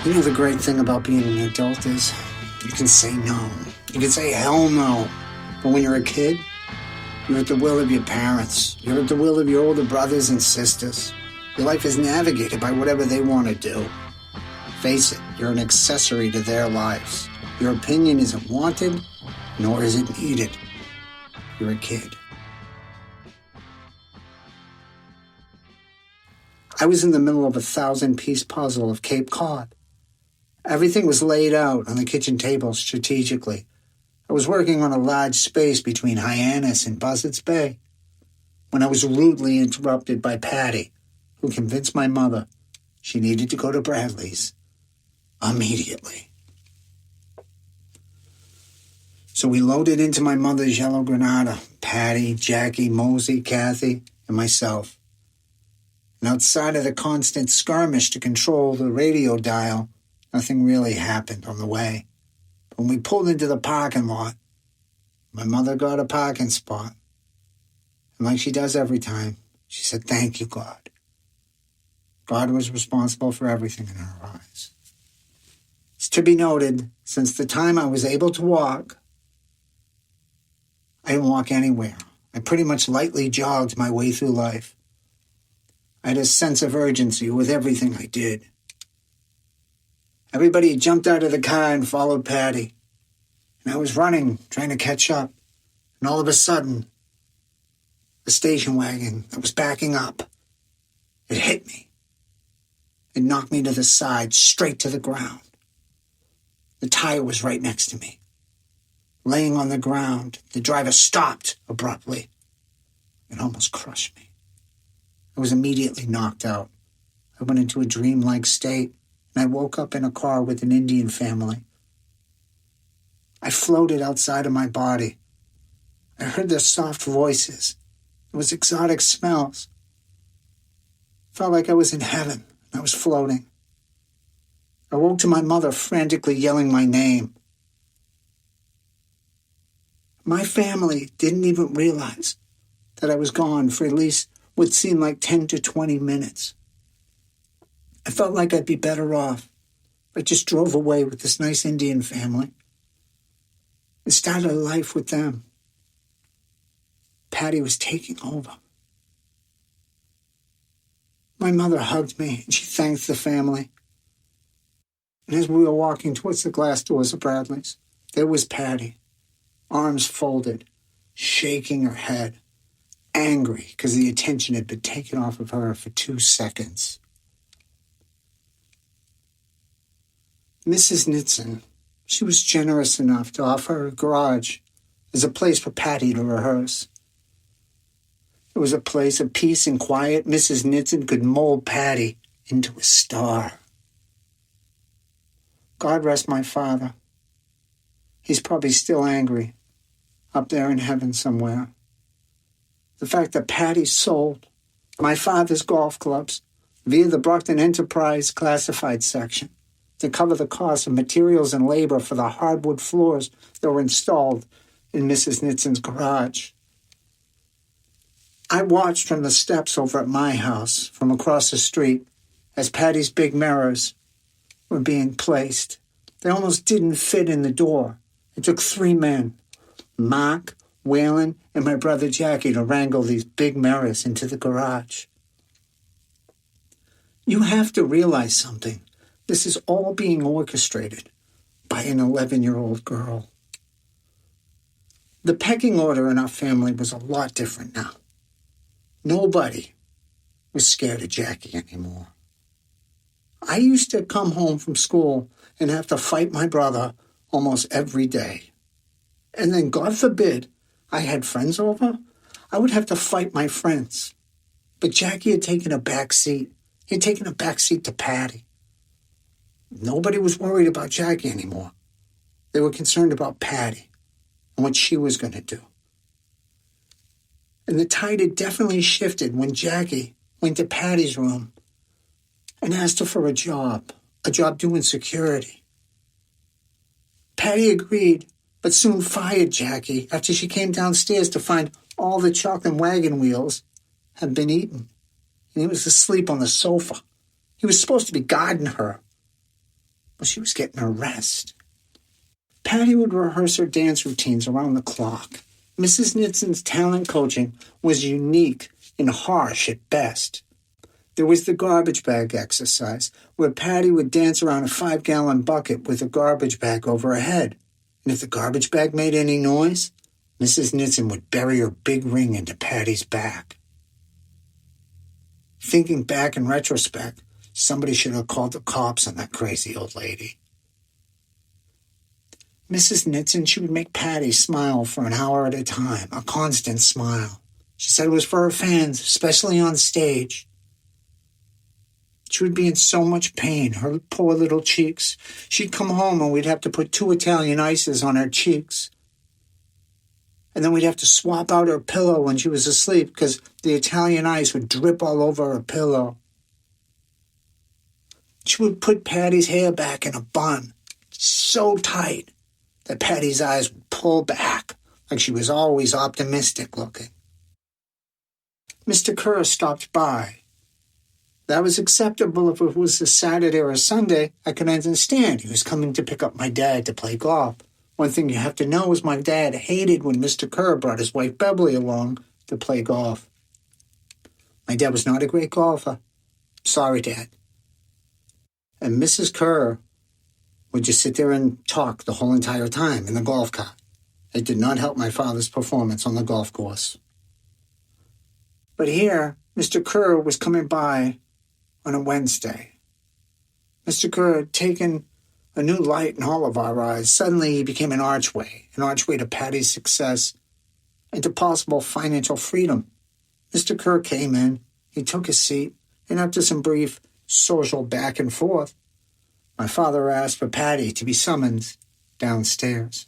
You know, the great thing about being an adult is you can say no. You can say hell no. But when you're a kid, you're at the will of your parents. You're at the will of your older brothers and sisters. Your life is navigated by whatever they want to do. Face it, you're an accessory to their lives. Your opinion isn't wanted, nor is it needed. You're a kid. I was in the middle of a 1,000-piece puzzle of Cape Cod. Everything was laid out on the kitchen table strategically. I was working on a large space between Hyannis and Buzzards Bay when I was rudely interrupted by Patty, who convinced my mother she needed to go to Bradley's immediately. So we loaded into my mother's yellow Granada, Patty, Jackie, Mosey, Kathy, and myself. And outside of the constant skirmish to control the radio dial, nothing really happened on the way. But when we pulled into the parking lot, my mother got a parking spot. And like she does every time, she said, "Thank you, God." God was responsible for everything in her eyes. It's to be noted, since the time I was able to walk, I didn't walk anywhere. I pretty much lightly jogged my way through life. I had a sense of urgency with everything I did. Everybody jumped out of the car and followed Patty. And I was running, trying to catch up. And all of a sudden, the station wagon that was backing up, it hit me. It knocked me to the side, straight to the ground. The tire was right next to me. Laying on the ground, the driver stopped abruptly. It almost crushed me. I was immediately knocked out. I went into a dreamlike state, and I woke up in a car with an Indian family. I floated outside of my body. I heard their soft voices. There was exotic smells. Felt like I was in heaven. I was floating. I woke to my mother frantically yelling my name. My family didn't even realize that I was gone for at least what seemed like 10 to 20 minutes. I felt like I'd be better off if I just drove away with this nice Indian family and started a life with them. Patty was taking over. My mother hugged me and she thanked the family. And as we were walking towards the glass doors of Bradley's, there was Patty, arms folded, shaking her head, angry because the attention had been taken off of her for 2 seconds. Mrs. Nitzen, she was generous enough to offer her garage as a place for Patty to rehearse. It was a place of peace and quiet. Mrs. Nitzen could mold Patty into a star. God rest my father. He's probably still angry, up there in heaven somewhere. The fact that Patty sold my father's golf clubs via the Brockton Enterprise classified section to cover the cost of materials and labor for the hardwood floors that were installed in Mrs. Nitzen's garage. I watched from the steps over at my house from across the street as Patty's big mirrors were being placed. They almost didn't fit in the door. It took 3 men, Mark, Waylon, and my brother Jackie, to wrangle these big mirrors into the garage. You have to realize something. This is all being orchestrated by an 11-year-old girl. The pecking order in our family was a lot different now. Nobody was scared of Jackie anymore. I used to come home from school and have to fight my brother almost every day. And then, God forbid, I had friends over, I would have to fight my friends. But Jackie had taken a back seat. He had taken a back seat to Patty. Nobody was worried about Jackie anymore. They were concerned about Patty and what she was going to do. And the tide had definitely shifted when Jackie went to Patty's room and asked her for a job doing security. Patty agreed, but soon fired Jackie after she came downstairs to find all the chocolate wagon wheels had been eaten, and he was asleep on the sofa. He was supposed to be guarding her. Well, she was getting her rest. Patty would rehearse her dance routines around the clock. Mrs. Nitson's talent coaching was unique and harsh at best. There was the garbage bag exercise, where Patty would dance around a 5-gallon bucket with a garbage bag over her head. And if the garbage bag made any noise, Mrs. Nitson would bury her big ring into Patty's back. Thinking back in retrospect, somebody should have called the cops on that crazy old lady. Mrs. Nitson, she would make Patty smile for an hour at a time, a constant smile. She said it was for her fans, especially on stage. She would be in so much pain, her poor little cheeks. She'd come home and we'd have to put 2 Italian ices on her cheeks. And then we'd have to swap out her pillow when she was asleep because the Italian ice would drip all over her pillow. She would put Patty's hair back in a bun, so tight that Patty's eyes would pull back like she was always optimistic looking. Mr. Kerr stopped by. That was acceptable if it was a Saturday or a Sunday. I could understand. He was coming to pick up my dad to play golf. One thing you have to know is my dad hated when Mr. Kerr brought his wife Beverly along to play golf. My dad was not a great golfer. Sorry, Dad. And Mrs. Kerr would just sit there and talk the whole entire time in the golf cart. It did not help my father's performance on the golf course. But here, Mr. Kerr was coming by on a Wednesday. Mr. Kerr had taken a new light in all of our eyes. Suddenly he became an archway to Patty's success and to possible financial freedom. Mr. Kerr came in, he took his seat, and after some brief social back and forth, my father asked for Patty to be summoned downstairs.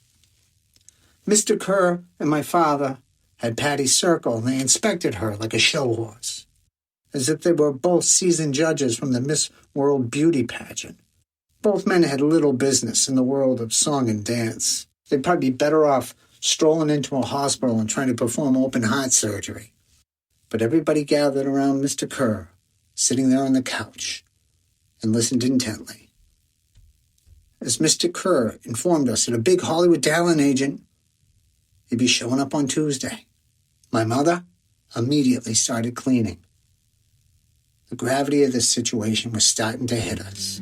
Mr. Kerr and my father had Patty circled, and they inspected her like a show horse, as if they were both seasoned judges from the Miss World beauty pageant. Both men had little business in the world of song and dance. They'd probably be better off strolling into a hospital and trying to perform open heart surgery. But everybody gathered around Mr. Kerr, sitting there on the couch, and listened intently. As Mr. Kerr informed us that a big Hollywood talent agent would be showing up on Tuesday, my mother immediately started cleaning. The gravity of this situation was starting to hit us.